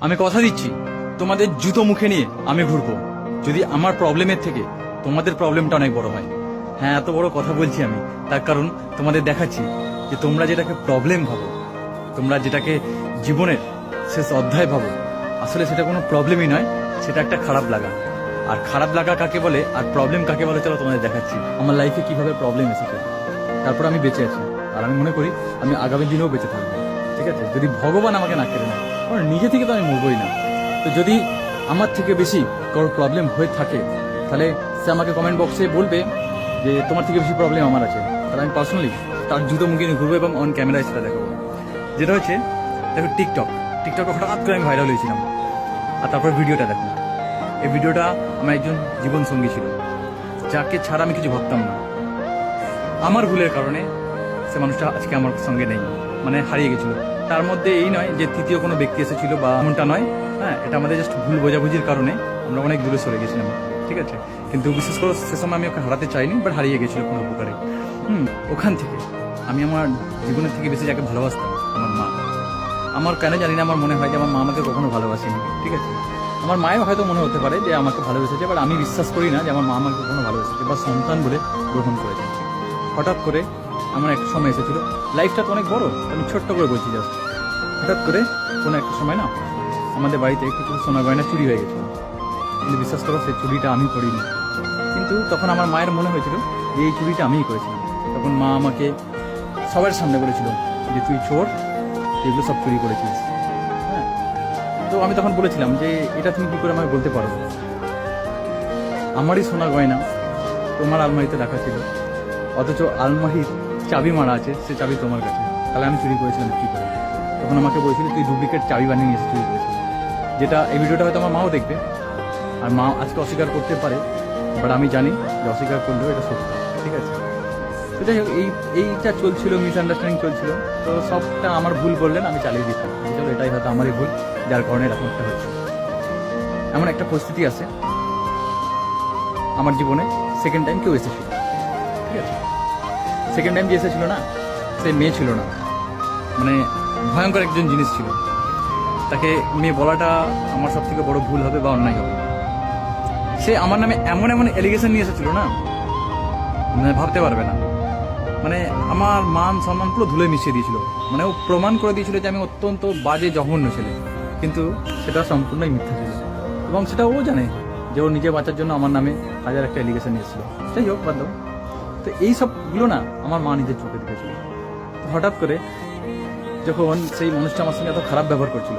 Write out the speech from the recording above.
আমি কথা দিচ্ছি তোমাদের জুতো মুখে নিয়ে আমি ঘুরবো, যদি আমার প্রবলেমের থেকে তোমাদের প্রবলেমটা অনেক বড় হয়। হ্যাঁ, এত বড় কথা বলছি আমি তার কারণ তোমাদের দেখাচ্ছি যে তোমরা যেটাকে প্রবলেম ভাবো, তোমরা যেটাকে জীবনের শেষ অধ্যায় ভাবো, আসলে সেটা কোনো প্রবলেমই নয়, সেটা একটা খারাপ লাগা। আর খারাপ লাগা কাকে বলে আর প্রবলেম কাকে বলে চলো তোমাদের দেখাচ্ছি আমার লাইফে কিভাবে প্রবলেম এসেছে। তারপর আমি বেঁচে আছি আর আমি মনে করি আমি আগামী দিনেও বেঁচে থাকবো। ঠিক আছে, যদি ভগবান আমাকে না কেড়ে নেয়, কারণ নিজে থেকে তো আমি মরবই না। তো যদি আমার থেকে বেশি কারোর প্রবলেম হয়ে থাকে তাহলে সে আমাকে কমেন্ট বক্সে বলবে যে তোমার থেকে বেশি প্রবলেম আমার আছে, তাহলে আমি পার্সোনালি তার জুতো মুখে নিয়ে ঘুরবো এবং অন ক্যামেরায় সেটা দেখাবো। যেটা হচ্ছে দেখো টিকটকে হঠাৎ করে আমি ভাইরাল হয়েছিলাম। আর তারপর ভিডিওটা দেখো, এই ভিডিওটা আমার একজন জীবন সঙ্গী ছিল, যাকে ছাড়া আমি কিছু ভাবতাম না। আমার ভুলের কারণে সে মানুষটা আজকে আমার সঙ্গে নেই, মানে হারিয়ে গেছিল। তার মধ্যে এই নয় যে তৃতীয় কোনো ব্যক্তি এসেছিল বা এমনটা নয়, হ্যাঁ, এটা আমাদের জাস্ট ভুল বোঝাবুঝির কারণে আমরা অনেক দূরে সরে গেছিলাম। ঠিক আছে, কিন্তু বিশেষ করে সে সময় আমি ওকে হারাতে চাইনি, বাট হারিয়ে গেছিল কোনো উপকারে। ওখান থেকে আমি আমার জীবনের থেকে বেশি যাকে ভালোবাসতাম, আমার মা। আমার কেন জানি না আমার মনে হয় যে আমার মা আমাকে কখনো ভালোবাসেনি। ঠিক আছে, আমার মায়ের হয়তো মনে হতে পারে যে আমাকে ভালোবেসেছে, বাট আমি বিশ্বাস করি না যে আমার মা আমাকে কখনো ভালোবেসেছে বা সন্তান বলে গ্রহণ করেছে। হঠাৎ করে আমার একটা সময় এসেছিল, লাইফটা তো অনেক বড়, আমি ছোট্ট করে বলছি জাস্ট। হঠাৎ করে কোনো একটা সময় না আমাদের বাড়িতে কিছু সোনা গয়না চুরি হয়ে গেছিল, কিন্তু বিশ্বাস করো সেই চুরিটা আমি করিনি। কিন্তু তখন আমার মায়ের মনে হয়েছিল যে এই চুরিটা আমিই করেছিলাম। তখন মা আমাকে সবার সামনে বলেছিল যে তুই চোর, এগুলো সব চুরি করেছিস। হ্যাঁ, তো আমি তখন বলেছিলাম যে এটা তুমি কি করে আমাকে বলতে পারো, আমারই সোনা গয়না তোমার আলমারিতে রাখা ছিল, অথচ আলমারির চাবি মারা আছে, সে চাবি তোমার কাছে, তাহলে আমি চুরি করেছিলাম কি করে? তখন আমাকে বলেছিল তুই ডুপ্লিকেট চাবি বানিয়ে নিয়ে এসে চুরি করেছিস। যেটা এই ভিডিওটা হয়তো আমার মাও দেখবে, আর মা আজকে অস্বীকার করতে পারে, বাট আমি জানি যে অস্বীকার করলেও এটা সত্য। ঠিক আছে, তো যাই হোক এইটা চলছিল, মিসআন্ডারস্ট্যান্ডিং চলছিল, তো সবটা আমার ভুল বললেন, আমি চালিয়ে দিতাম। চলো, এটাই হয়তো আমারই ভুল, যার কারণে এরকম একটা হয়েছে। এমন একটা পরিস্থিতি আছে আমার জীবনে, সেকেন্ড টাইম কেউ এসেছিল। ঠিক আছে, সেকেন্ড টাইম যে এসেছিল না, সে মেয়ে ছিল না, মানে ভয়ঙ্কর একজন জিনিস ছিল। তাকে মেয়ে বলাটা আমার সব থেকে বড় ভুল হবে বা অন্যায় হবে। সে আমার নামে এমন এমন এলিগেশন নিয়ে এসেছিল না, মানে ভাবতে পারবে না। মানে আমার মান সম্মান পুরো ধুলে মিশিয়ে দিয়েছিল। মানে ও প্রমাণ করে দিয়েছিল যে আমি অত্যন্ত বাজে জঘন্য ছেলে, কিন্তু সেটা সম্পূর্ণই মিথ্যা ছিল। এবং সেটা ও জানে যে ও নিজে বাঁচার জন্য আমার নামে হাজার একটা এলিগেশন নিয়েছিল। যাই হোক, বাদ দাও। তো এই সবগুলো না আমার মা নিজের চোখে দেখেছিল। হঠাৎ করে যখন সেই মানুষটা আমার সঙ্গে এত খারাপ ব্যবহার করছিল,